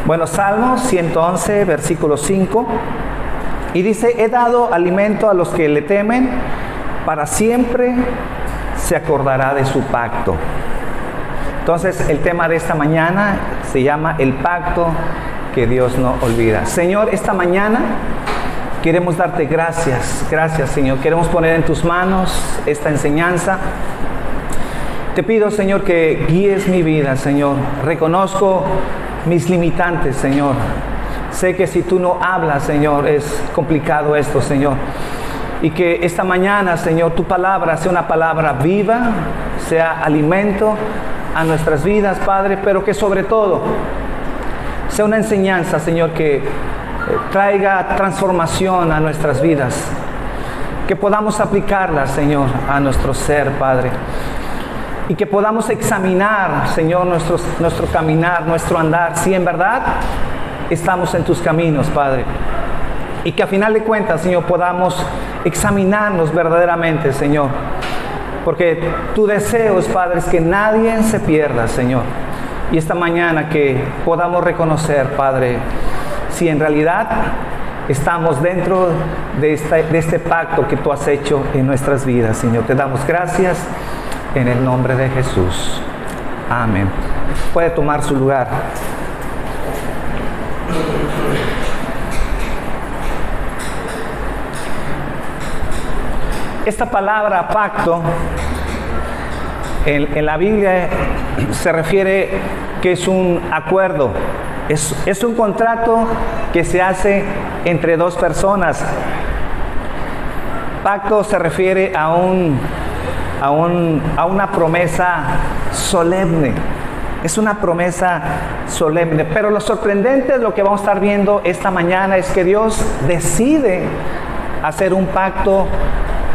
Bueno, Salmo 111, versículo 5. Y dice, he dado alimento a los que le temen, para siempre se acordará de su pacto. Entonces, el tema de esta mañana se llama el pacto que Dios no olvida. Señor, esta mañana queremos darte gracias. Gracias, Señor. Queremos poner en tus manos esta enseñanza. Te pido, Señor, que guíes mi vida, Señor. Reconozco mis limitantes, Señor. Sé que si tú no hablas, Señor, es complicado esto, Señor. Y que esta mañana, Señor, tu palabra sea una palabra viva, sea alimento a nuestras vidas, Padre, pero que sobre todo sea una enseñanza, Señor, que traiga transformación a nuestras vidas. Que podamos aplicarla, Señor, a nuestro ser, Padre. Y que podamos examinar, Señor, nuestro caminar, nuestro andar, si en verdad estamos en tus caminos, Padre. Y que a final de cuentas, Señor, podamos examinarnos verdaderamente, Señor. Porque tu deseo, Padre, es que nadie se pierda, Señor. Y esta mañana que podamos reconocer, Padre, si en realidad estamos dentro de este pacto que tú has hecho en nuestras vidas, Señor. Te damos gracias en el nombre de Jesús. Amén. Puede tomar su lugar. Esta palabra pacto en la Biblia se refiere que es un acuerdo, es un contrato que se hace entre dos personas. Pacto se refiere a una promesa solemne. Es una promesa solemne. Pero lo sorprendente de lo que vamos a estar viendo esta mañana es que Dios decide hacer un pacto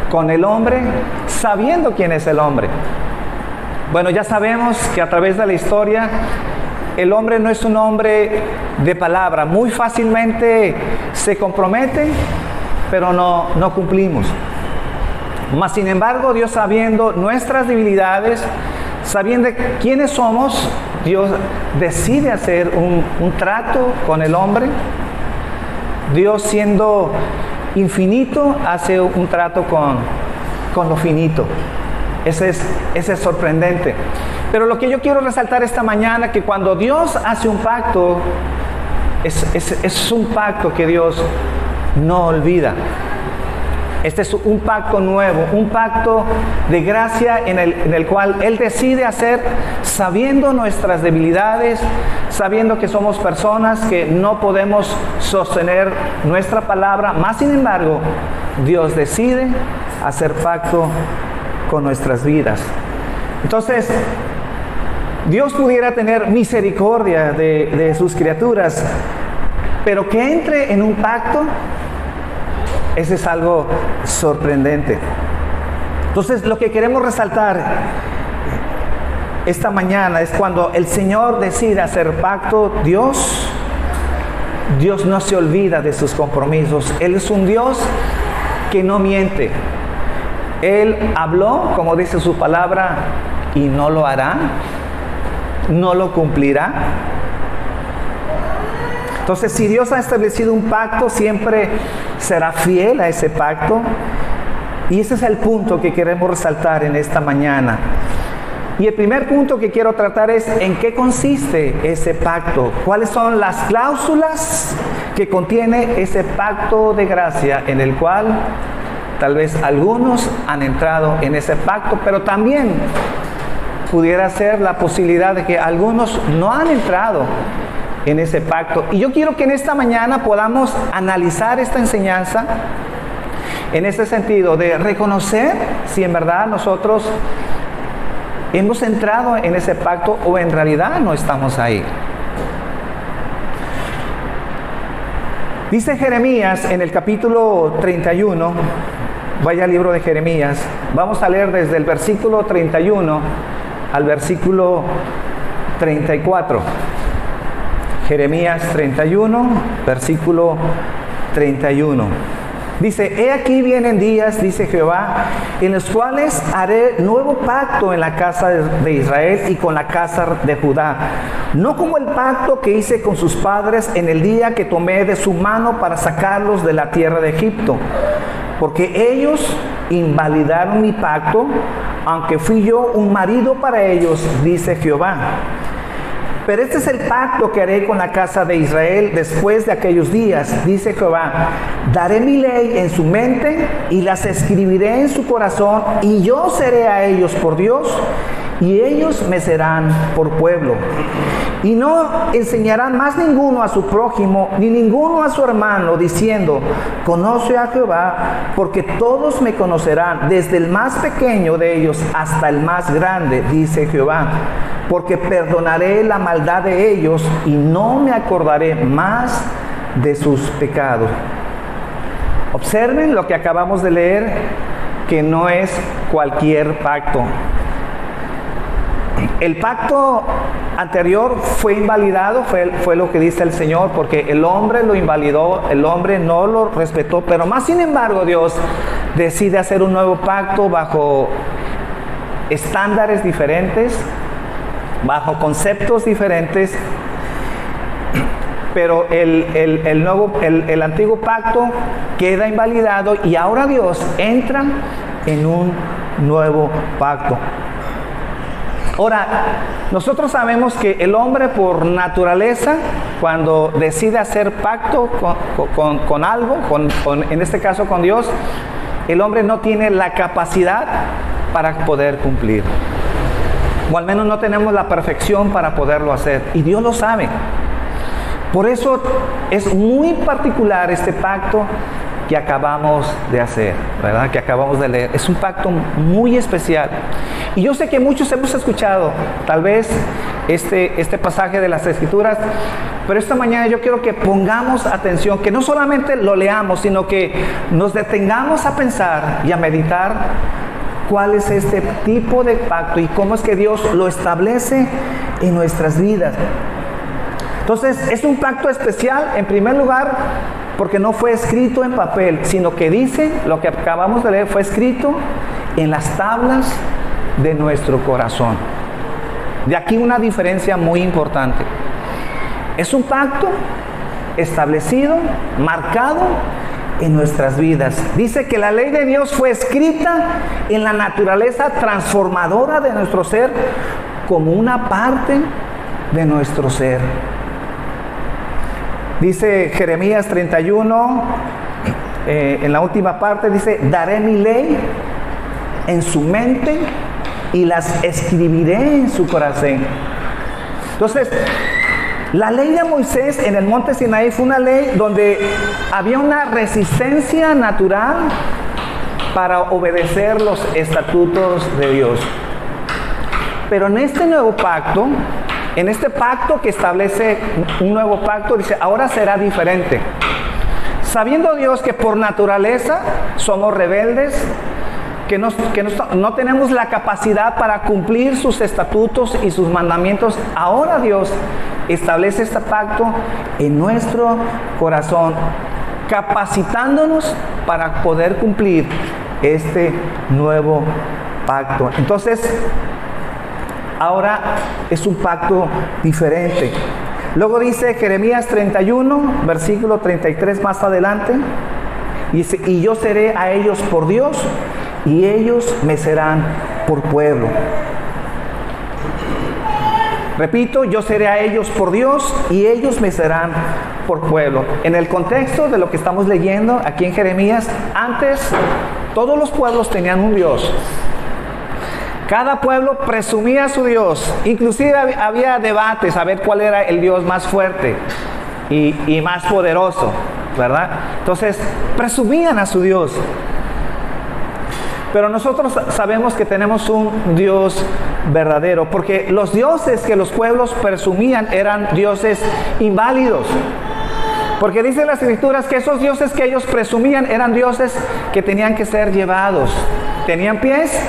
con el hombre, sabiendo quién es el hombre. Bueno, ya sabemos que a través de la historia, el hombre no es un hombre de palabra. Muy fácilmente se compromete, pero no cumplimos. Mas, sin embargo, Dios, sabiendo nuestras debilidades, sabiendo quiénes somos, Dios decide hacer un trato con el hombre. Dios, siendo infinito, hace un trato con lo finito. Ese es sorprendente. Pero lo que yo quiero resaltar esta mañana, que cuando Dios hace un pacto, es un pacto que Dios no olvida. Este es un pacto nuevo, un pacto de gracia en el cual Él decide hacer sabiendo nuestras debilidades, sabiendo que somos personas que no podemos sostener nuestra palabra. Más sin embargo, Dios decide hacer pacto con nuestras vidas. Entonces, Dios pudiera tener misericordia de sus criaturas, pero que entre en un pacto, ese es algo sorprendente. Entonces, lo que queremos resaltar esta mañana es cuando el Señor decide hacer pacto, Dios no se olvida de sus compromisos. Él es un Dios que no miente. Él habló, como dice su palabra, y no lo hará, no lo cumplirá. Entonces, si Dios ha establecido un pacto, siempre será fiel a ese pacto. Y ese es el punto que queremos resaltar en esta mañana. Y el primer punto que quiero tratar es en qué consiste ese pacto. ¿Cuáles son las cláusulas que contiene ese pacto de gracia en el cual tal vez algunos han entrado en ese pacto, pero también pudiera ser la posibilidad de que algunos no han entrado en ese pacto? Y yo quiero que en esta mañana podamos analizar esta enseñanza en este sentido de reconocer si en verdad nosotros hemos entrado en ese pacto o en realidad no estamos ahí. Dice Jeremías en el capítulo 31, vaya al libro de Jeremías, vamos a leer desde el versículo 31 al versículo 34. Jeremías 31, versículo 31. Dice, he aquí vienen días, dice Jehová, en los cuales haré nuevo pacto en la casa de Israel y con la casa de Judá. No como el pacto que hice con sus padres en el día que tomé de su mano para sacarlos de la tierra de Egipto. Porque ellos invalidaron mi pacto, aunque fui yo un marido para ellos, dice Jehová. Pero este es el pacto que haré con la casa de Israel después de aquellos días, dice Jehová. Daré mi ley en su mente y las escribiré en su corazón, y yo seré a ellos por Dios, y ellos me serán por pueblo. Y no enseñarán más ninguno a su prójimo, ni ninguno a su hermano, diciendo, conoce a Jehová, porque todos me conocerán, desde el más pequeño de ellos hasta el más grande, dice Jehová. Porque perdonaré la maldad de ellos y no me acordaré más de sus pecados. Observen lo que acabamos de leer, que no es cualquier pacto. El pacto anterior fue invalidado, fue lo que dice el Señor, porque el hombre lo invalidó, el hombre no lo respetó, pero más sin embargo Dios decide hacer un nuevo pacto bajo estándares diferentes, bajo conceptos diferentes, pero el antiguo pacto queda invalidado y ahora Dios entra en un nuevo pacto. Ahora, nosotros sabemos que el hombre por naturaleza, cuando decide hacer pacto con algo, en este caso con Dios, el hombre no tiene la capacidad para poder cumplir. O al menos no tenemos la perfección para poderlo hacer. Y Dios lo sabe. Por eso es muy particular este pacto que acabamos de hacer, ¿verdad? Que acabamos de leer. Es un pacto muy especial. Y yo sé que muchos hemos escuchado tal vez este pasaje de las Escrituras, pero esta mañana yo quiero que pongamos atención, que no solamente lo leamos, sino que nos detengamos a pensar y a meditar cuál es este tipo de pacto y cómo es que Dios lo establece en nuestras vidas. Entonces, es un pacto especial, en primer lugar, porque no fue escrito en papel, sino que dice, lo que acabamos de leer, fue escrito en las tablas de nuestro corazón. De aquí una diferencia muy importante. Es un pacto establecido, marcado en nuestras vidas. Dice que la ley de Dios fue escrita en la naturaleza transformadora de nuestro ser, como una parte de nuestro ser. Dice Jeremías 31, en la última parte dice, daré mi ley en su mente y las escribiré en su corazón. Entonces, la ley de Moisés en el monte Sinaí fue una ley donde había una resistencia natural para obedecer los estatutos de Dios. Pero en este nuevo pacto, en este pacto que establece un nuevo pacto, dice, ahora será diferente. Sabiendo Dios que por naturaleza somos rebeldes, que no tenemos la capacidad para cumplir sus estatutos y sus mandamientos, ahora Dios establece este pacto en nuestro corazón, capacitándonos para poder cumplir este nuevo pacto. Entonces, ahora es un pacto diferente. Luego dice Jeremías 31, versículo 33 más adelante, dice, y yo seré a ellos por Dios, y ellos me serán por pueblo. Repito, yo seré a ellos por Dios y ellos me serán por pueblo. En el contexto de lo que estamos leyendo aquí en Jeremías, antes todos los pueblos tenían un Dios. Cada pueblo presumía a su Dios. Inclusive había debates a ver cuál era el Dios más fuerte y más poderoso, ¿verdad? Entonces, presumían a su Dios. Pero nosotros sabemos que tenemos un Dios verdadero, porque los dioses que los pueblos presumían eran dioses inválidos. Porque dicen las Escrituras que esos dioses que ellos presumían eran dioses que tenían que ser llevados. Tenían pies,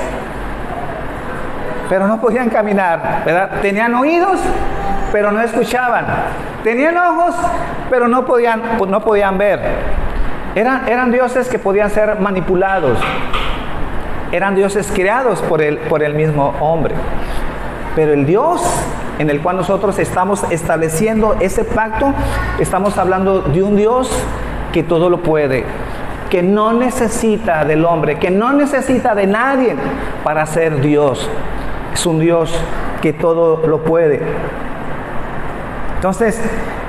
pero no podían caminar, ¿verdad? Tenían oídos, pero no escuchaban. Tenían ojos, pero no podían ver. Eran dioses que podían ser manipulados. Eran dioses creados por el mismo hombre. Pero el Dios en el cual nosotros estamos estableciendo ese pacto, estamos hablando de un Dios que todo lo puede, que no necesita del hombre, que no necesita de nadie para ser Dios. Es un Dios que todo lo puede. Entonces,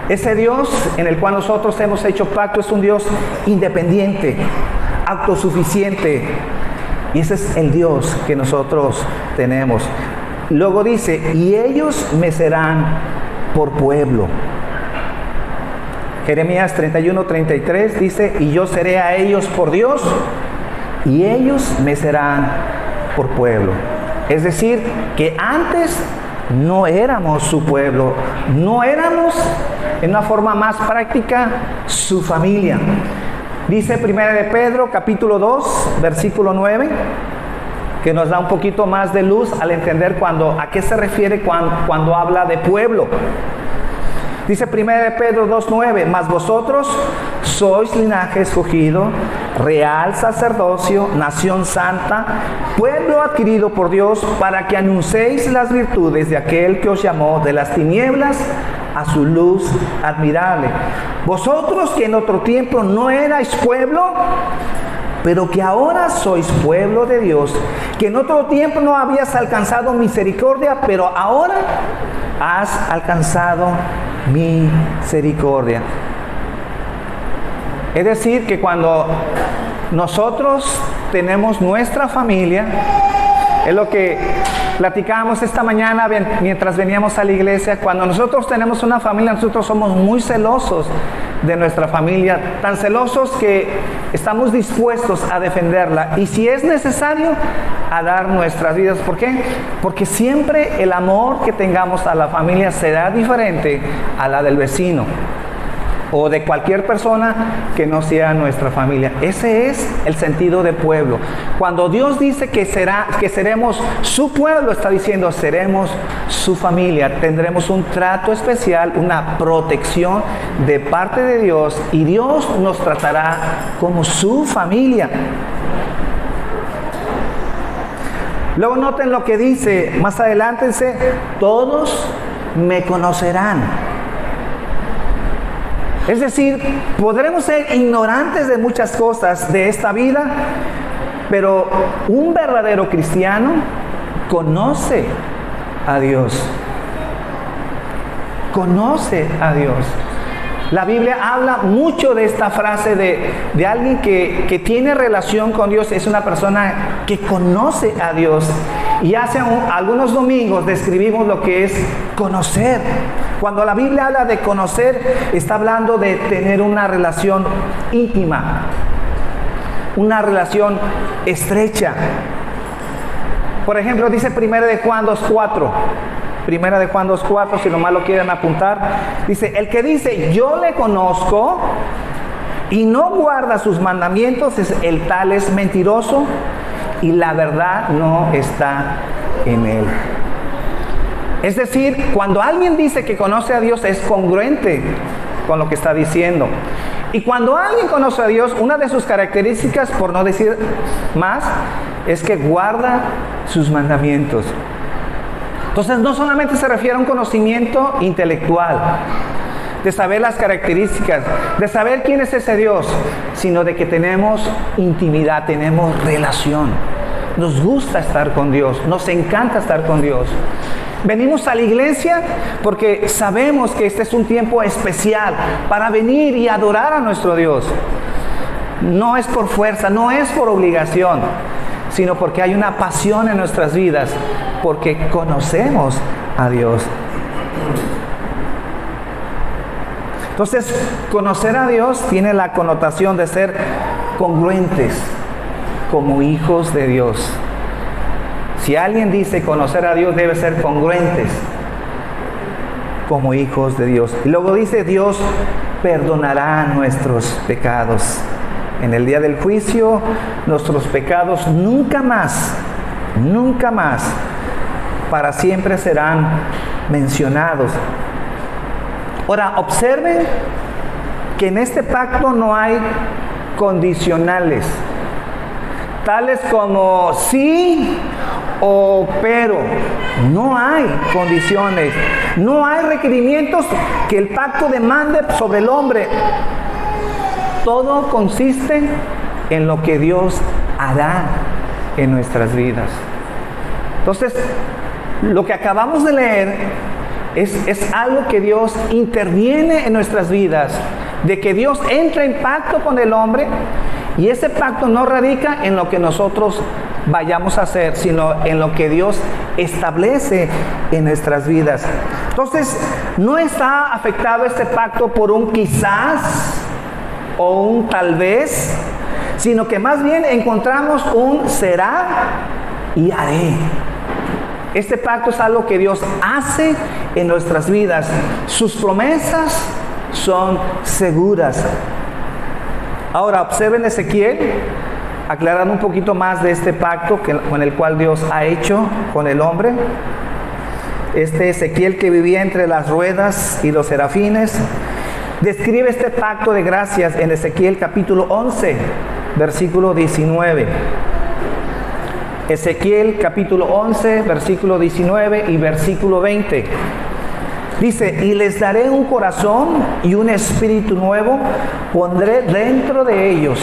ese Dios en el cual nosotros hemos hecho pacto es un Dios independiente, autosuficiente. Y ese es el Dios que nosotros tenemos. Luego dice, y ellos me serán por pueblo. Jeremías 31:33 dice, y yo seré a ellos por Dios, y ellos me serán por pueblo. Es decir, que antes no éramos su pueblo, no éramos, en una forma más práctica, su familia. Dice 1 de Pedro, capítulo 2, versículo 9, que nos da un poquito más de luz al entender a qué se refiere cuando habla de pueblo. Dice 1 de Pedro 2:9, mas vosotros sois linaje escogido, real sacerdocio, nación santa, pueblo adquirido por Dios, para que anunciéis las virtudes de aquel que os llamó de las tinieblas a su luz admirable. Vosotros que en otro tiempo no erais pueblo, pero que ahora sois pueblo de Dios, que en otro tiempo no habías alcanzado misericordia, pero ahora has alcanzado misericordia. Es decir, que cuando nosotros tenemos nuestra familia, es lo que platicábamos esta mañana mientras veníamos a la iglesia, cuando nosotros tenemos una familia, nosotros somos muy celosos de nuestra familia, tan celosos que estamos dispuestos a defenderla y si es necesario a dar nuestras vidas. ¿Por qué? Porque siempre el amor que tengamos a la familia será diferente a la del vecino o de cualquier persona que no sea nuestra familia. Ese es el sentido de pueblo. Cuando Dios dice que seremos su pueblo, está diciendo seremos su familia, tendremos un trato especial, una protección de parte de Dios y Dios nos tratará como su familia. Luego noten lo que dice más adelante, dice, todos me conocerán. Es decir, podremos ser ignorantes de muchas cosas de esta vida, pero un verdadero cristiano conoce a Dios. Conoce a Dios. La Biblia habla mucho de esta frase de alguien que tiene relación con Dios, es una persona que conoce a Dios. Y hace algunos domingos describimos lo que es conocer. Cuando la Biblia habla de conocer, está hablando de tener una relación íntima, una relación estrecha. Por ejemplo, dice 1 de Juan 2:4. 1 de Juan 2:4, si nomás lo quieren apuntar, dice, el que dice, yo le conozco y no guarda sus mandamientos, el tal es mentiroso y la verdad no está en él. Es decir, cuando alguien dice que conoce a Dios es congruente con lo que está diciendo. Y cuando alguien conoce a Dios, una de sus características, por no decir más, es que guarda sus mandamientos. Entonces no solamente se refiere a un conocimiento intelectual, de saber las características, de saber quién es ese Dios, sino de que tenemos intimidad, tenemos relación. Nos gusta estar con Dios, nos encanta estar con Dios. Venimos a la iglesia porque sabemos que este es un tiempo especial para venir y adorar a nuestro Dios. No es por fuerza, no es por obligación, sino porque hay una pasión en nuestras vidas, porque conocemos a Dios. Entonces, conocer a Dios tiene la connotación de ser congruentes como hijos de Dios. Si alguien dice conocer a Dios, debe ser congruentes como hijos de Dios. Y luego dice, Dios perdonará nuestros pecados. En el día del juicio, nuestros pecados nunca más, para siempre serán mencionados. Ahora, observen que en este pacto no hay condicionales, tales como sí o pero. No hay condiciones, no hay requerimientos que el pacto demande sobre el hombre. Todo consiste en lo que Dios hará en nuestras vidas. Entonces, lo que acabamos de leer es algo que Dios interviene en nuestras vidas, de que Dios entra en pacto con el hombre, y ese pacto no radica en lo que nosotros vayamos a hacer, sino en lo que Dios establece en nuestras vidas. Entonces, no está afectado este pacto por un quizás o un tal vez, sino que más bien encontramos un será y haré. Este pacto es algo que Dios hace en nuestras vidas. Sus promesas son seguras. Ahora observen Ezequiel, aclarando un poquito más de este pacto con el cual Dios ha hecho con el hombre. Este Ezequiel, que vivía entre las ruedas y los serafines, describe este pacto de gracias en Ezequiel capítulo 11, versículo 19. Ezequiel capítulo 11, versículo 19 y versículo 20. Dice: y les daré un corazón y un espíritu nuevo pondré dentro de ellos,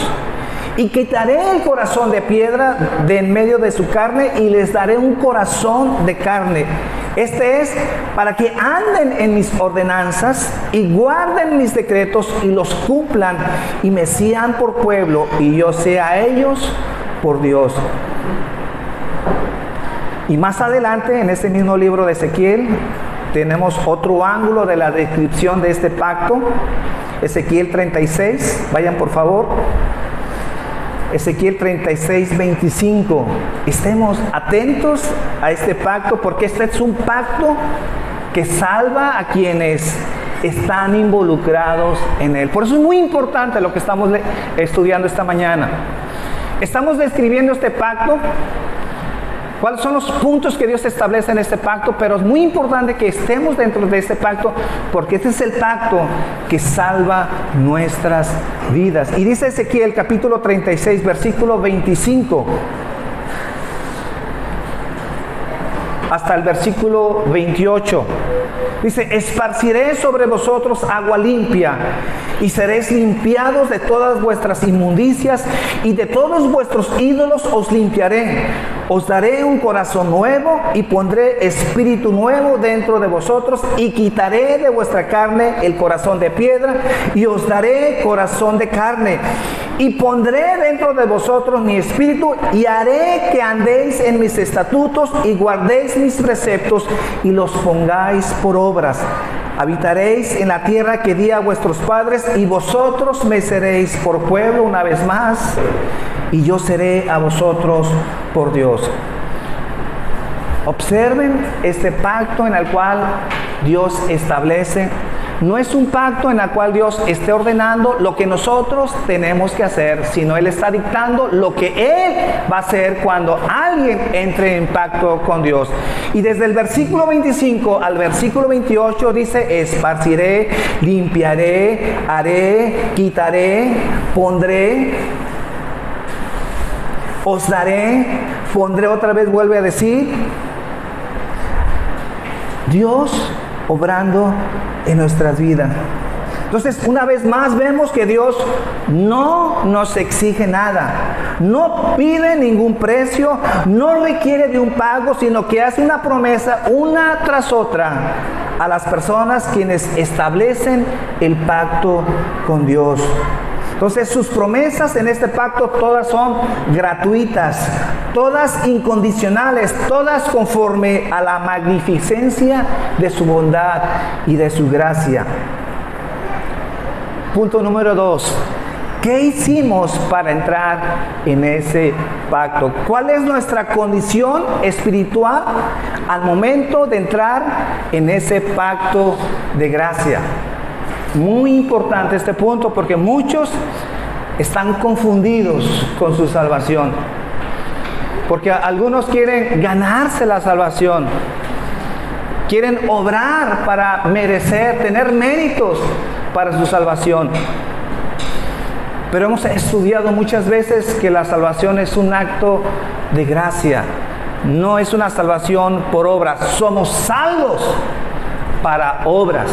y quitaré el corazón de piedra de en medio de su carne, y les daré un corazón de carne. Este es para que anden en mis ordenanzas y guarden mis decretos y los cumplan, y me sean por pueblo y yo sea a ellos por Dios. Y más adelante en este mismo libro de Ezequiel tenemos otro ángulo de la descripción de este pacto. Ezequiel 36, vayan por favor. Ezequiel 36, 25. Estemos atentos a este pacto, porque este es un pacto que salva a quienes están involucrados en él. Por eso es muy importante lo que estamos estudiando esta mañana. Estamos describiendo este pacto, cuáles son los puntos que Dios establece en este pacto, pero es muy importante que estemos dentro de este pacto, porque este es el pacto que salva nuestras vidas. Y dice Ezequiel capítulo 36, versículo 25 hasta el versículo 28. Dice: esparciré sobre vosotros agua limpia, y seréis limpiados de todas vuestras inmundicias, y de todos vuestros ídolos os limpiaré. Os daré un corazón nuevo, y pondré espíritu nuevo dentro de vosotros, y quitaré de vuestra carne el corazón de piedra, y os daré corazón de carne. Y pondré dentro de vosotros mi espíritu, y haré que andéis en mis estatutos, y guardéis mis preceptos, y los pongáis por obras. Habitaréis en la tierra que di a vuestros padres, y vosotros me seréis por pueblo una vez más, y yo seré a vosotros por Dios. Observen este pacto en el cual Dios establece. No es un pacto en el cual Dios esté ordenando lo que nosotros tenemos que hacer, sino Él está dictando lo que Él va a hacer cuando alguien entre en pacto con Dios. Y desde el versículo 25 al versículo 28 dice: esparciré, limpiaré, haré, quitaré, pondré, os daré, pondré, otra vez vuelve a decir. Dios obrando en nuestras vidas. Entonces, una vez más vemos que Dios no nos exige nada, no pide ningún precio, no requiere de un pago, sino que hace una promesa una tras otra a las personas quienes establecen el pacto con Dios. Entonces, sus promesas en este pacto todas son gratuitas, todas incondicionales, todas conforme a la magnificencia de su bondad y de su gracia. Punto número 2. ¿Qué hicimos para entrar en ese pacto? ¿Cuál es nuestra condición espiritual al momento de entrar en ese pacto de gracia? Muy importante este punto, porque muchos están confundidos con su salvación. Porque algunos quieren ganarse la salvación, quieren obrar para merecer, tener méritos para su salvación. Pero hemos estudiado muchas veces que la salvación es un acto de gracia. No es una salvación por obras. Somos salvos para obras.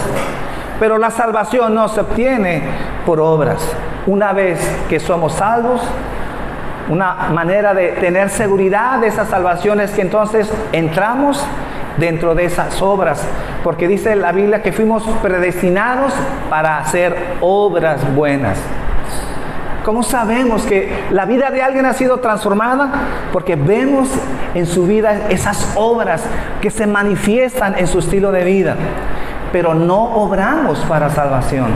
Pero la salvación no se obtiene por obras. Una vez que somos salvos, una manera de tener seguridad de esa salvación es que entonces entramos dentro de esas obras, porque dice la Biblia que fuimos predestinados para hacer obras buenas. ¿Cómo sabemos que la vida de alguien ha sido transformada? Porque vemos en su vida esas obras que se manifiestan en su estilo de vida, pero no obramos para salvación.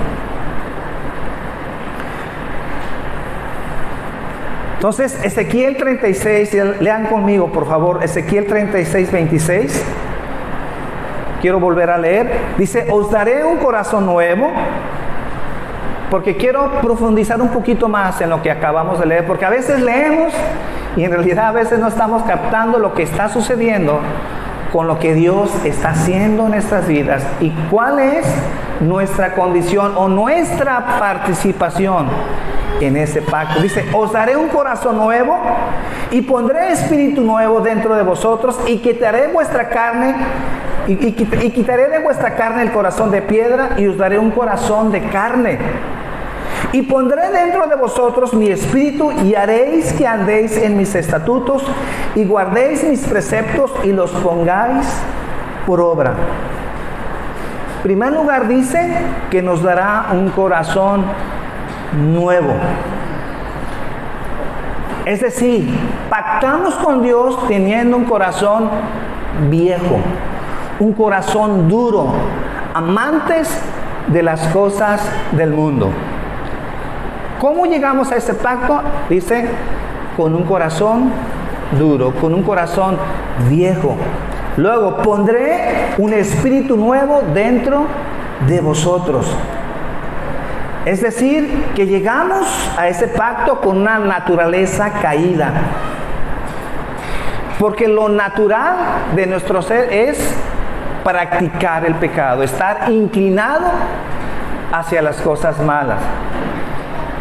Entonces, Ezequiel 36, lean conmigo por favor, Ezequiel 36, 26. Quiero volver a leer. Dice, os daré un corazón nuevo, porque quiero profundizar un poquito más en lo que acabamos de leer, porque a veces leemos y en realidad a veces no estamos captando lo que está sucediendo con lo que Dios está haciendo en nuestras vidas y cuál es nuestra condición o nuestra participación en ese pacto. Dice, os daré un corazón nuevo y pondré espíritu nuevo dentro de vosotros y quitaré vuestra carne y quitaré de vuestra carne el corazón de piedra y os daré un corazón de carne. Y pondré dentro de vosotros mi espíritu y haréis que andéis en mis estatutos y guardéis mis preceptos y los pongáis por obra. En primer lugar dice que nos dará un corazón nuevo. Es decir, pactamos con Dios teniendo un corazón viejo, un corazón duro, amantes de las cosas del mundo. ¿Cómo llegamos a ese pacto? Dice, con un corazón duro, con un corazón viejo. Luego, pondré un espíritu nuevo dentro de vosotros. Es decir, que llegamos a ese pacto con una naturaleza caída. Porque lo natural de nuestro ser es practicar el pecado, estar inclinado hacia las cosas malas.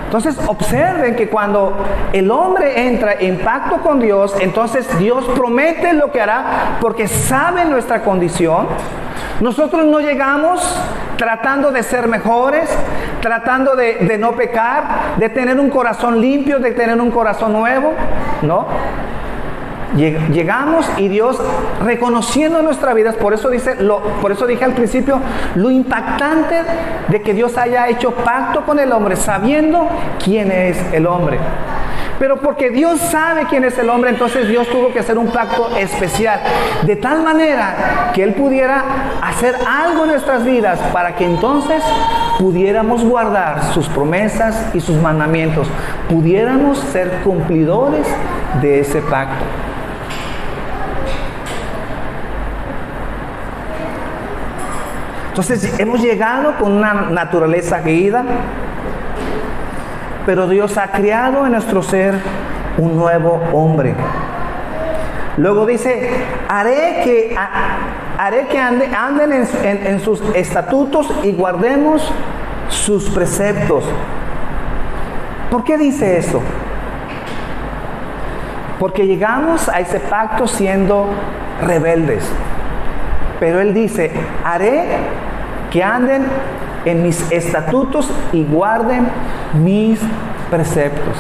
Entonces observen que cuando el hombre entra en pacto con Dios, entonces Dios promete lo que hará porque sabe nuestra condición. Nosotros no llegamos tratando de ser mejores, tratando de no pecar, de tener un corazón limpio, de tener un corazón nuevo, ¿no? Llegamos y Dios reconociendo nuestras vidas, por eso dije al principio lo impactante de que Dios haya hecho pacto con el hombre sabiendo quién es el hombre. Pero porque Dios sabe quién es el hombre, entonces Dios tuvo que hacer un pacto especial, de tal manera que Él pudiera hacer algo en nuestras vidas para que entonces pudiéramos guardar sus promesas y sus mandamientos, pudiéramos ser cumplidores de ese pacto. Entonces hemos llegado con una naturaleza caída, pero Dios ha creado en nuestro ser un nuevo hombre. Luego dice, haré que anden en sus estatutos y guardemos sus preceptos. ¿Por qué dice eso? Porque llegamos a ese pacto siendo rebeldes. Pero Él dice, haré que anden en mis estatutos y guarden mis preceptos.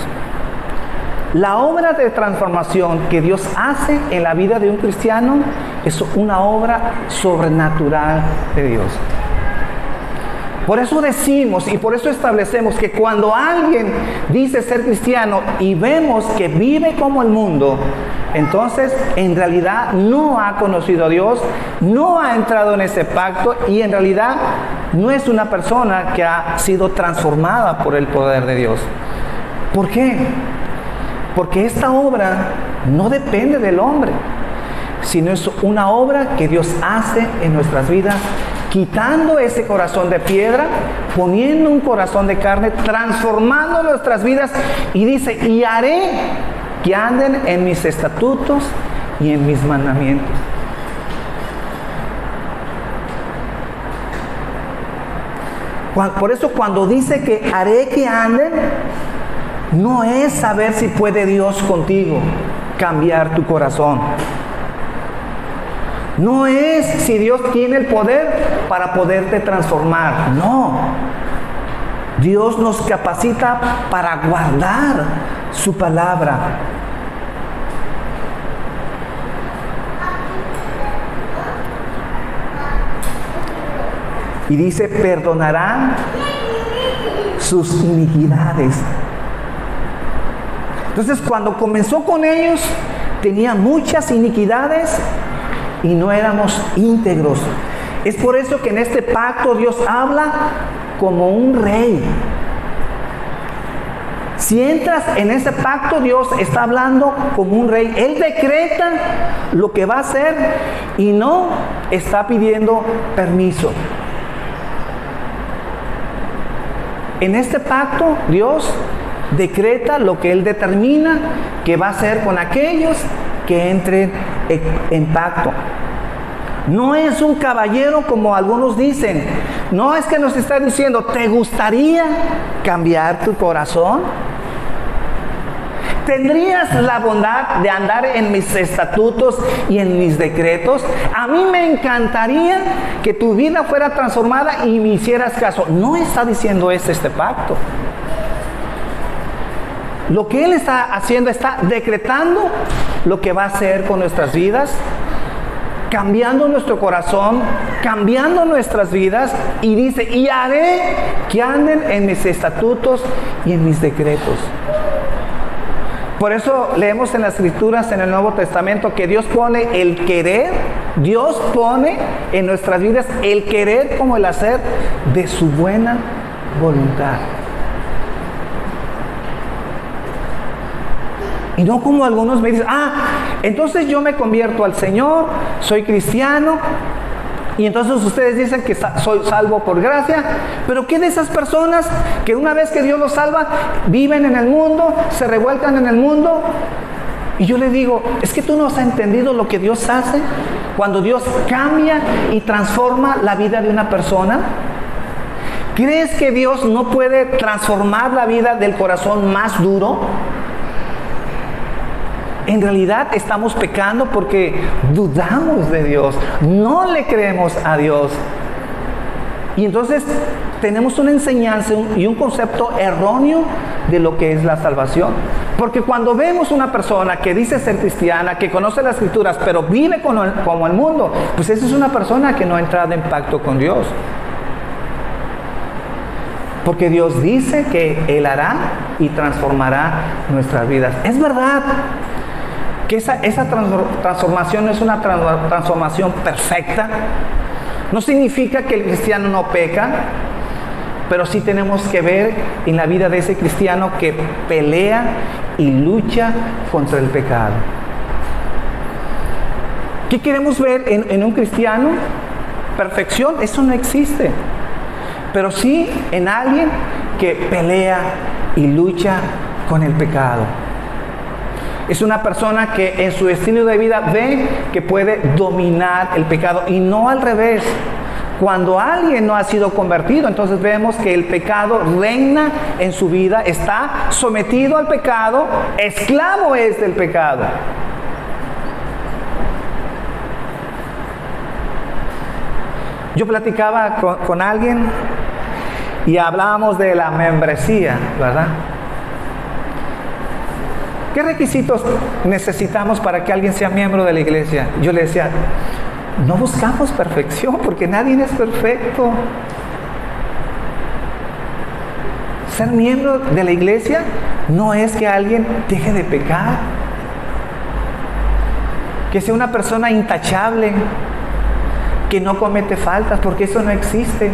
La obra de transformación que Dios hace en la vida de un cristiano es una obra sobrenatural de Dios. Por eso decimos y por eso establecemos que cuando alguien dice ser cristiano y vemos que vive como el mundo, entonces en realidad no ha conocido a Dios, no ha entrado en ese pacto y en realidad no es una persona que ha sido transformada por el poder de Dios. ¿Por qué? Porque esta obra no depende del hombre, sino es una obra que Dios hace en nuestras vidas, quitando ese corazón de piedra, poniendo un corazón de carne, transformando nuestras vidas, y dice, y haré que anden en mis estatutos y en mis mandamientos. Por eso cuando dice que haré que anden, No es saber si puede Dios contigo cambiar tu corazón. No es si Dios tiene el poder para poderte transformar. No. Dios nos capacita para guardar su palabra. Y dice, perdonará sus iniquidades. Entonces, cuando comenzó con ellos, tenía muchas iniquidades y no éramos íntegros. Es por eso que en este pacto Dios habla como un rey. Si entras en ese pacto, Dios está hablando como un rey. Él decreta lo que va a hacer y no está pidiendo permiso. En este pacto, Dios decreta lo que Él determina que va a hacer con aquellos que entren en pacto. No es un caballero como algunos dicen. No es que nos está diciendo, ¿te gustaría cambiar tu corazón? ¿Tendrías la bondad de andar en mis estatutos y en mis decretos? A mí me encantaría que tu vida fuera transformada y me hicieras caso. No está diciendo este pacto. Lo que Él está haciendo, está decretando lo que va a hacer con nuestras vidas, cambiando nuestro corazón, cambiando nuestras vidas, y dice, y haré que anden en mis estatutos y en mis decretos. Por eso leemos en las Escrituras, en el Nuevo Testamento, que Dios pone el querer, Dios pone en nuestras vidas el querer como el hacer de su buena voluntad. Y no como algunos me dicen, entonces yo me convierto al Señor, soy cristiano, y entonces ustedes dicen que soy salvo por gracia. Pero ¿qué de esas personas que una vez que Dios los salva, viven en el mundo, se revuelcan en el mundo? Y yo les digo, es que tú no has entendido lo que Dios hace cuando Dios cambia y transforma la vida de una persona. ¿Crees que Dios no puede transformar la vida del corazón más duro? En realidad estamos pecando porque dudamos de Dios, no le creemos a Dios. Y entonces tenemos una enseñanza y un concepto erróneo de lo que es la salvación. Porque cuando vemos una persona que dice ser cristiana, que conoce las Escrituras, pero vive como el mundo, pues esa es una persona que no ha entrado en pacto con Dios. Porque Dios dice que Él hará y transformará nuestras vidas. Es verdad que esa transformación no es una transformación perfecta. No significa que el cristiano no peca, pero sí tenemos que ver en la vida de ese cristiano que pelea y lucha contra el pecado. ¿Qué queremos ver en un cristiano? Perfección, eso no existe. Pero sí en alguien que pelea y lucha con el pecado. Es una persona que en su estilo de vida ve que puede dominar el pecado y no al revés. Cuando alguien no ha sido convertido, entonces vemos que el pecado reina en su vida, está sometido al pecado, esclavo es del pecado. Yo platicaba con alguien y hablábamos de la membresía, ¿verdad? ¿Qué requisitos necesitamos para que alguien sea miembro de la iglesia? Yo le decía, no buscamos perfección porque nadie es perfecto. Ser miembro de la iglesia no es que alguien deje de pecar, que sea una persona intachable, que no comete faltas, porque eso no existe.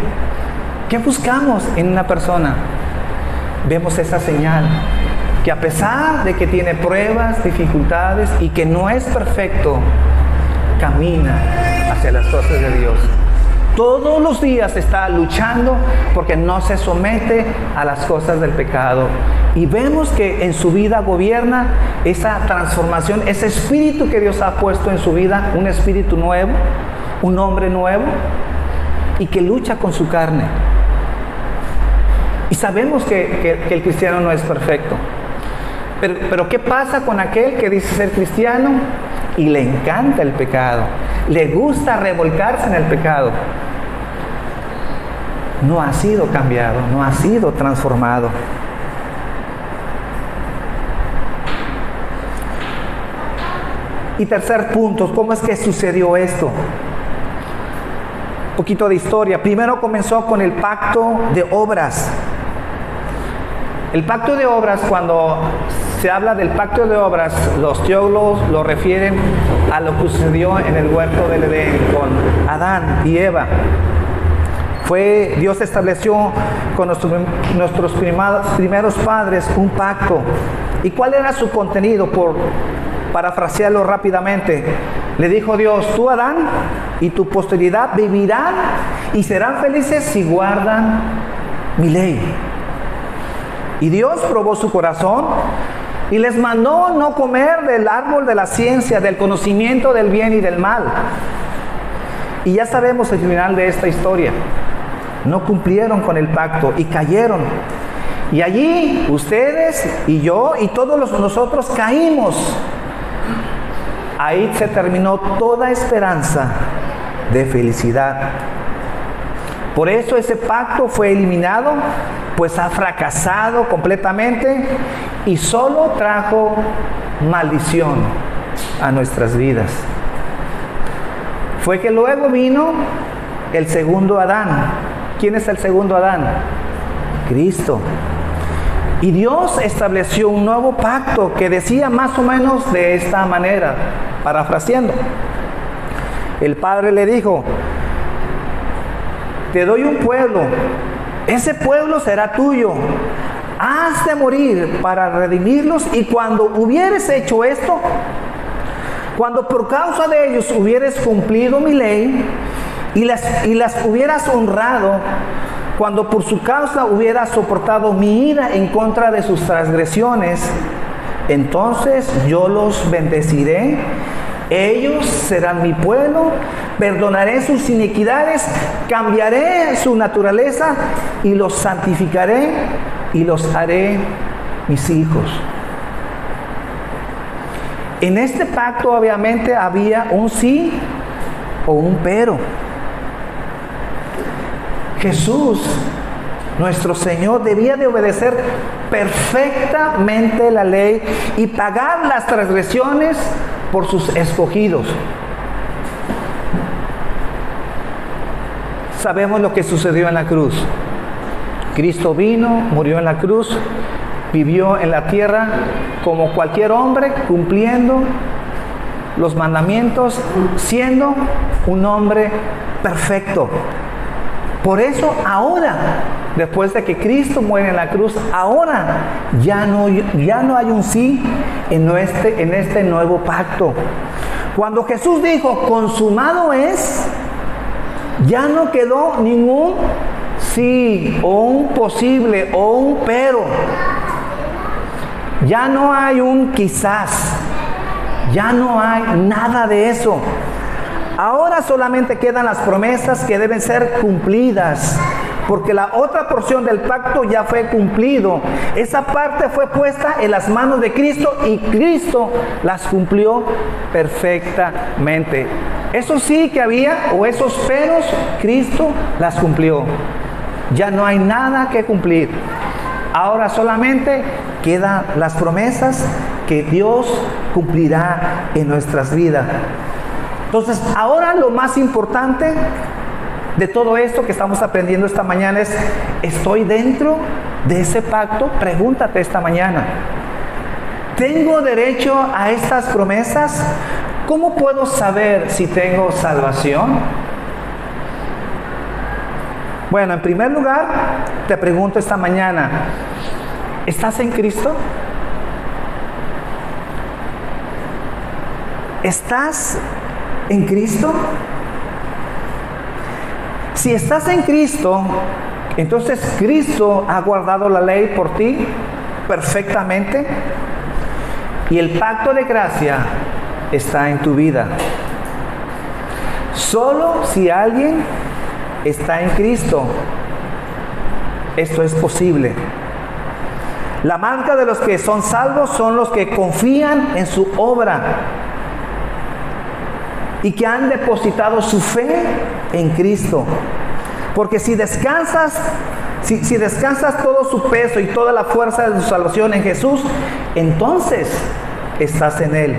¿Qué buscamos en una persona? Vemos esa señal, que a pesar de que tiene pruebas, dificultades y que no es perfecto, camina hacia las cosas de Dios. Todos los días está luchando porque no se somete a las cosas del pecado. Y vemos que en su vida gobierna esa transformación, ese espíritu que Dios ha puesto en su vida, un espíritu nuevo, un hombre nuevo, y que lucha con su carne. Y sabemos que el cristiano no es perfecto. Pero ¿qué pasa con aquel que dice ser cristiano y le encanta el pecado? Le gusta revolcarse en el pecado. No ha sido cambiado, no ha sido transformado. Y tercer punto, ¿cómo es que sucedió esto? Un poquito de historia. Primero comenzó con el pacto de obras. El pacto de obras, cuando se habla del pacto de obras, los teólogos lo refieren a lo que sucedió en el huerto del Edén con Adán y Eva. Dios estableció con nuestros primeros padres un pacto. ¿Y cuál era su contenido? Por parafrasearlo rápidamente, le dijo Dios: tú, Adán, y tu posteridad vivirán y serán felices si guardan mi ley. Y Dios probó su corazón y les mandó no comer del árbol de la ciencia, del conocimiento del bien y del mal. Y ya sabemos el final de esta historia. No cumplieron con el pacto y cayeron. Y allí ustedes y yo y todos nosotros caímos. Ahí se terminó toda esperanza de felicidad. Por eso ese pacto fue eliminado, pues ha fracasado completamente y solo trajo maldición a nuestras vidas. Fue que luego vino el segundo Adán. ¿Quién es el segundo Adán? Cristo. Y Dios estableció un nuevo pacto que decía más o menos de esta manera, parafraseando. El Padre le dijo: te doy un pueblo, ese pueblo será tuyo, has de morir para redimirlos, y cuando hubieres hecho esto, cuando por causa de ellos hubieres cumplido mi ley y las hubieras honrado, cuando por su causa hubieras soportado mi ira en contra de sus transgresiones, entonces yo los bendeciré, ellos serán mi pueblo, perdonaré sus iniquidades, cambiaré su naturaleza y los santificaré y los haré mis hijos. En este pacto obviamente había un sí o un pero. Jesús, nuestro Señor, debía de obedecer perfectamente la ley y pagar las transgresiones por sus escogidos. Sabemos lo que sucedió en la cruz. Cristo vino, murió en la cruz, vivió en la tierra como cualquier hombre, cumpliendo los mandamientos, siendo un hombre perfecto. Por eso ahora, después de que Cristo muere en la cruz, ahora ya no hay un sí en este nuevo pacto. Cuando Jesús dijo consumado es, ya no quedó ningún sí o un posible o un pero. Ya no hay un quizás, ya no hay nada de eso. Ahora solamente quedan las promesas que deben ser cumplidas, porque la otra porción del pacto ya fue cumplido. Esa parte fue puesta en las manos de Cristo y Cristo las cumplió perfectamente. Eso sí que había, o esos peros, Cristo las cumplió. Ya no hay nada que cumplir. Ahora solamente quedan las promesas que Dios cumplirá en nuestras vidas. Entonces, ahora lo más importante de todo esto que estamos aprendiendo esta mañana es: ¿estoy dentro de ese pacto? Pregúntate esta mañana. ¿Tengo derecho a estas promesas? ¿Cómo puedo saber si tengo salvación? Bueno, en primer lugar, te pregunto esta mañana: ¿estás en Cristo? ¿Estás en Cristo? Si estás en Cristo, entonces Cristo ha guardado la ley por ti perfectamente y el pacto de gracia está en tu vida. Solo si alguien está en Cristo, esto es posible. La marca de los que son salvos son los que confían en su obra y que han depositado su fe en Cristo. Porque si descansas todo su peso y toda la fuerza de su salvación en Jesús, entonces estás en Él.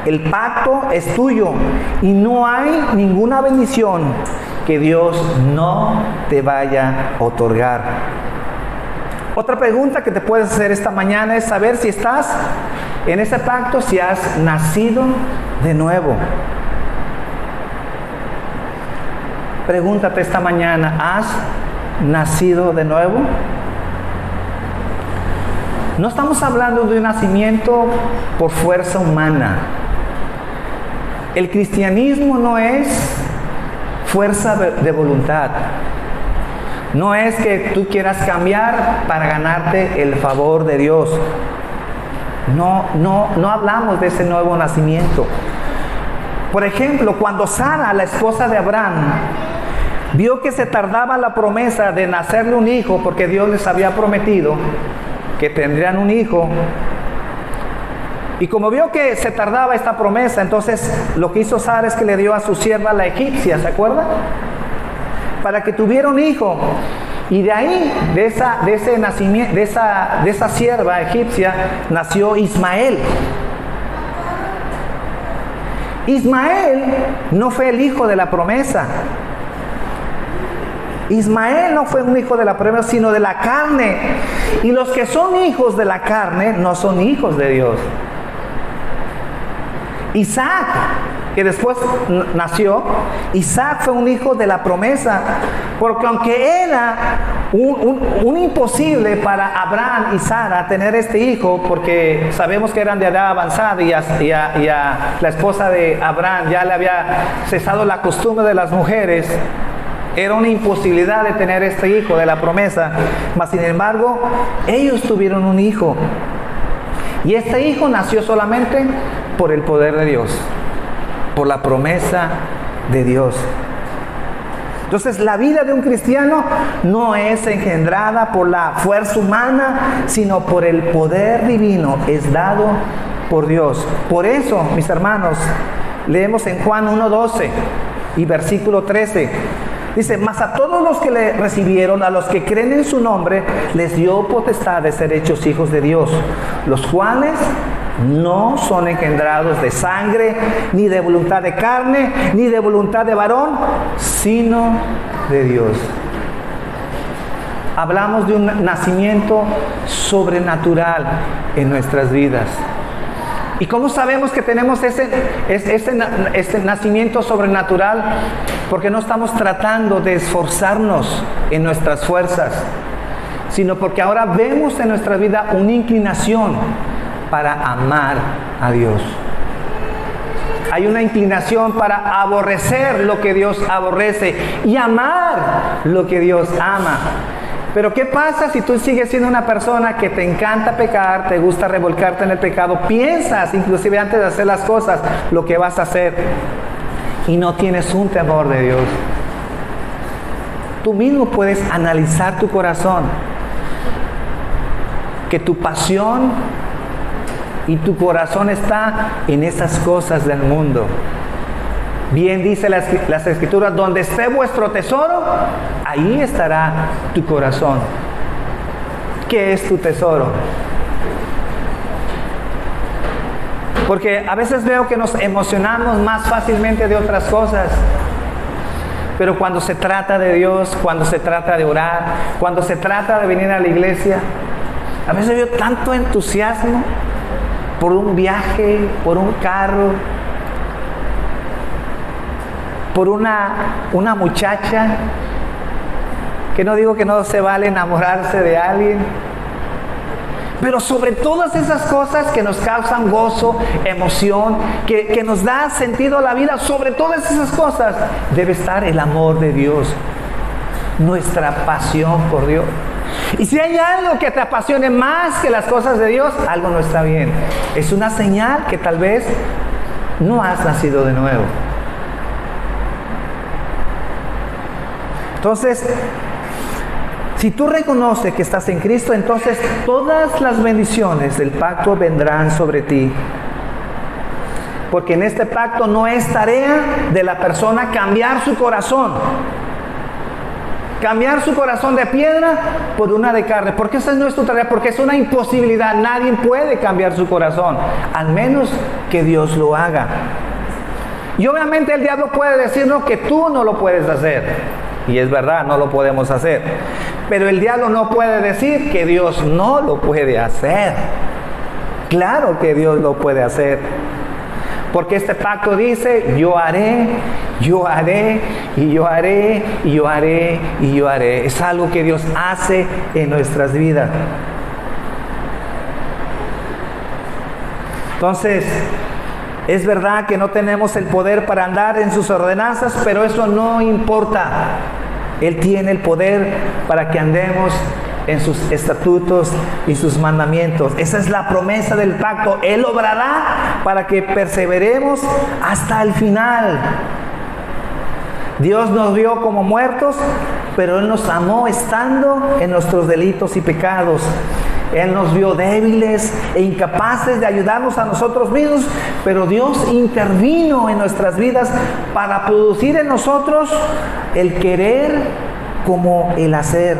El pacto es tuyo y no hay ninguna bendición que Dios no te vaya a otorgar. Otra pregunta que te puedes hacer esta mañana es saber si estás en ese pacto, si has nacido de nuevo. Pregúntate esta mañana, ¿has nacido de nuevo? No estamos hablando de un nacimiento por fuerza humana. El cristianismo no es fuerza de voluntad. No es que tú quieras cambiar para ganarte el favor de Dios. No hablamos de ese nuevo nacimiento. Por ejemplo, cuando Sara, la esposa de Abraham, vio que se tardaba la promesa de nacerle un hijo, porque Dios les había prometido que tendrían un hijo, y como vio que se tardaba esta promesa, entonces lo que hizo Sara es que le dio a su sierva la egipcia, ¿se acuerdan? Para que tuviera un hijo. Y de ahí, de esa sierva egipcia, nació Ismael. Ismael no fue el hijo de la promesa. Ismael no fue un hijo de la promesa, sino de la carne. Y los que son hijos de la carne no son hijos de Dios. Isaac, que después nació, Isaac fue un hijo de la promesa, porque aunque era un imposible para Abraham y Sara tener este hijo, porque sabemos que eran de edad avanzada y a la esposa de Abraham ya le había cesado la costumbre de las mujeres, era una imposibilidad de tener este hijo de la promesa, mas sin embargo ellos tuvieron un hijo, y este hijo nació solamente por el poder de Dios, por la promesa de Dios. Entonces la vida de un cristiano no es engendrada por la fuerza humana, sino por el poder divino, es dado por Dios. Por eso, mis hermanos, leemos en Juan 1:12 y versículo 13. Dice, mas a todos los que le recibieron, a los que creen en su nombre, les dio potestad de ser hechos hijos de Dios, los cuales no son engendrados de sangre, ni de voluntad de carne, ni de voluntad de varón, sino de Dios. Hablamos de un nacimiento sobrenatural en nuestras vidas. ¿Y cómo sabemos que tenemos este nacimiento sobrenatural? Porque no estamos tratando de esforzarnos en nuestras fuerzas, sino porque ahora vemos en nuestra vida una inclinación para amar a Dios. Hay una inclinación para aborrecer lo que Dios aborrece y amar lo que Dios ama. Pero ¿qué pasa si tú sigues siendo una persona que te encanta pecar, te gusta revolcarte en el pecado, piensas inclusive antes de hacer las cosas lo que vas a hacer y no tienes un temor de Dios? Tú mismo puedes analizar tu corazón, que tu pasión y tu corazón está en esas cosas del mundo. Bien dice las Escrituras, donde esté vuestro tesoro, ahí estará tu corazón. ¿Qué es tu tesoro? Porque a veces veo que nos emocionamos más fácilmente de otras cosas. Pero cuando se trata de Dios, cuando se trata de orar, cuando se trata de venir a la iglesia, a veces veo tanto entusiasmo por un viaje, por un carro, por una muchacha, que no digo que no se vale enamorarse de alguien, pero sobre todas esas cosas que nos causan gozo, emoción, que nos da sentido a la vida, sobre todas esas cosas debe estar el amor de Dios, nuestra pasión por Dios. Y si hay algo que te apasione más que las cosas de Dios, algo no está bien. Es una señal que tal vez no has nacido de nuevo. Entonces, Si tú reconoces que estás en Cristo, entonces todas las bendiciones del pacto vendrán sobre ti. Porque en este pacto no es tarea de la persona cambiar su corazón. Cambiar su corazón de piedra por una de carne. Porque esa no es tu tarea, porque es una imposibilidad. Nadie puede cambiar su corazón, al menos que Dios lo haga. Y obviamente el diablo puede decirnos que tú no lo puedes hacer. Y es verdad, no lo podemos hacer. Pero el diablo no puede decir que Dios no lo puede hacer. Claro que Dios lo puede hacer. Porque este pacto dice, yo haré, yo haré, y yo haré, y yo haré, y yo haré. Es algo que Dios hace en nuestras vidas. Entonces, es verdad que no tenemos el poder para andar en sus ordenanzas, pero eso no importa. Él tiene el poder para que andemos en sus estatutos y sus mandamientos. Esa es la promesa del pacto. Él obrará para que perseveremos hasta el final. Dios nos vio como muertos, pero Él nos amó estando en nuestros delitos y pecados. Él nos vio débiles e incapaces de ayudarnos a nosotros mismos, pero Dios intervino en nuestras vidas para producir en nosotros el querer como el hacer.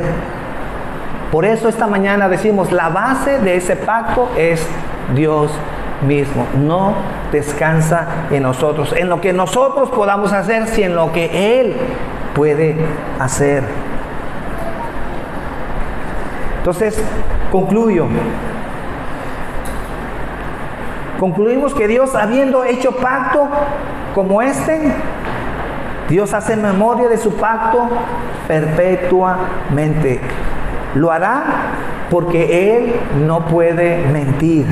Por eso esta mañana decimos, la base de ese pacto es Dios mismo. No descansa en nosotros, en lo que nosotros podamos hacer, sino en lo que Él puede hacer. Entonces, concluimos que Dios, habiendo hecho pacto como este, Dios hace memoria de su pacto perpetuamente. Lo hará porque Él no puede mentir.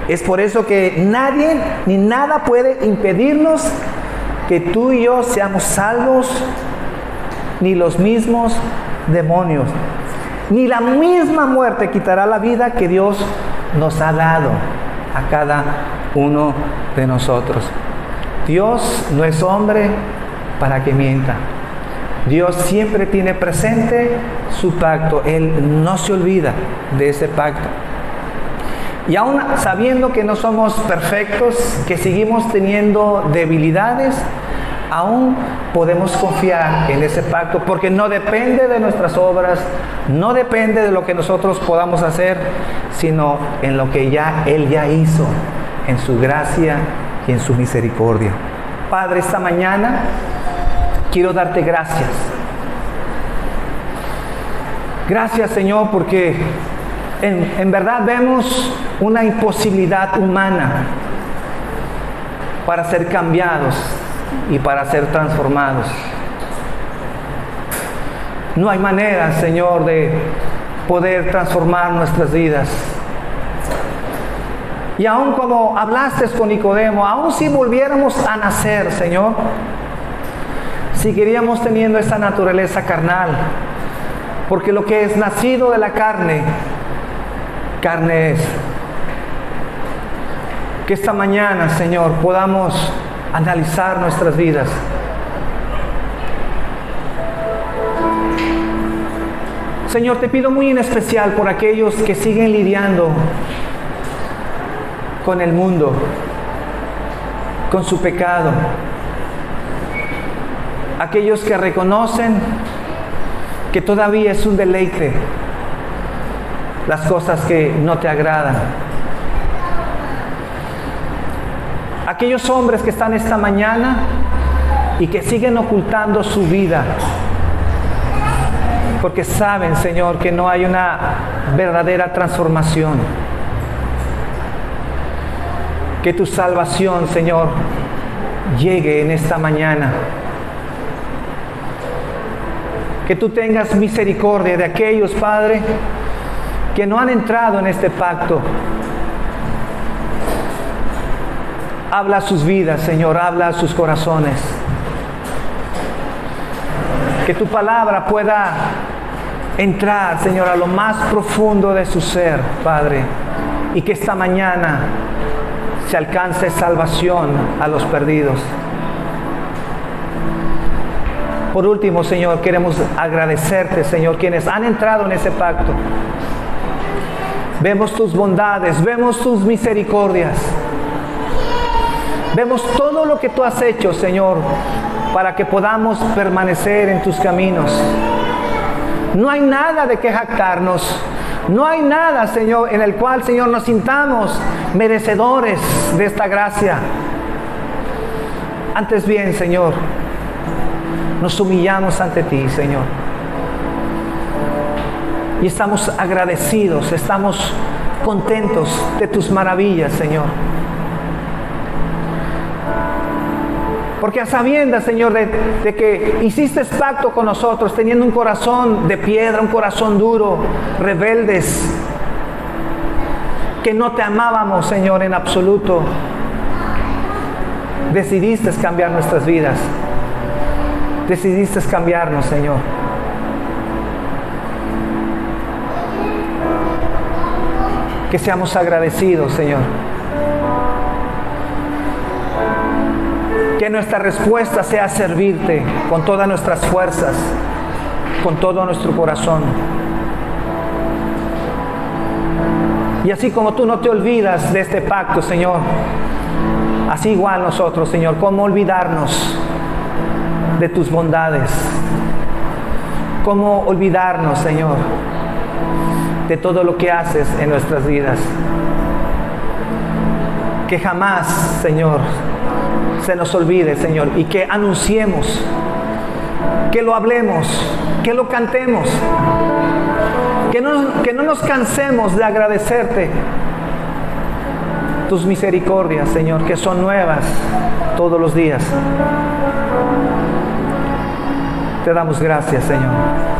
Es por eso que nadie ni nada puede impedirnos que tú y yo seamos salvos, ni los mismos demonios. Ni la misma muerte quitará la vida que Dios nos ha dado a cada uno de nosotros. Dios no es hombre para que mienta. Dios siempre tiene presente su pacto. Él no se olvida de ese pacto. Y aún sabiendo que no somos perfectos, que seguimos teniendo debilidades, aún podemos confiar en ese pacto, porque no depende de nuestras obras, no depende de lo que nosotros podamos hacer, sino en lo que Él ya hizo, en su gracia y en su misericordia. Padre, esta mañana quiero darte gracias. Gracias, Señor, porque en verdad vemos una imposibilidad humana para ser cambiados y para ser transformados. No hay manera, Señor, de poder transformar nuestras vidas. Y aun como hablaste con Nicodemo, aun si volviéramos a nacer, Señor, seguiríamos teniendo esa naturaleza carnal, porque lo que es nacido de la carne, carne es. Que esta mañana, Señor, podamos analizar nuestras vidas. Señor, te pido muy en especial por aquellos que siguen lidiando con el mundo, con su pecado. Aquellos que reconocen que todavía es un deleite las cosas que no te agradan. Aquellos hombres que están esta mañana y que siguen ocultando su vida, porque saben, Señor, que no hay una verdadera transformación. Que tu salvación, Señor, llegue en esta mañana. Que tú tengas misericordia de aquellos, Padre, que no han entrado en este pacto. Habla a sus vidas, Señor, habla a sus corazones. Que tu palabra pueda entrar, Señor, a lo más profundo de su ser, Padre. Y que esta mañana se alcance salvación a los perdidos. Por último, Señor, queremos agradecerte, Señor, quienes han entrado en ese pacto. Vemos tus bondades, vemos tus misericordias. Vemos todo lo que tú has hecho, Señor, para que podamos permanecer en tus caminos. No hay nada de que jactarnos. No hay nada, Señor, en el cual, Señor, nos sintamos merecedores de esta gracia. Antes bien, Señor, nos humillamos ante ti, Señor. Y estamos agradecidos, estamos contentos de tus maravillas, Señor. Porque a sabiendas, Señor, de que hiciste pacto con nosotros, teniendo un corazón de piedra, un corazón duro, rebeldes, que no te amábamos, Señor, en absoluto, decidiste cambiar nuestras vidas. Decidiste cambiarnos, Señor. Que seamos agradecidos, Señor. Que nuestra respuesta sea servirte con todas nuestras fuerzas, con todo nuestro corazón. Y así como tú no te olvidas de este pacto, Señor, así igual nosotros, Señor, ¿cómo olvidarnos de tus bondades? ¿Cómo olvidarnos, Señor, de todo lo que haces en nuestras vidas? Que jamás, Señor, se nos olvide, Señor, y que anunciemos, que lo hablemos, que lo cantemos, que no nos cansemos de agradecerte tus misericordias, Señor, que son nuevas todos los días. Te damos gracias, Señor.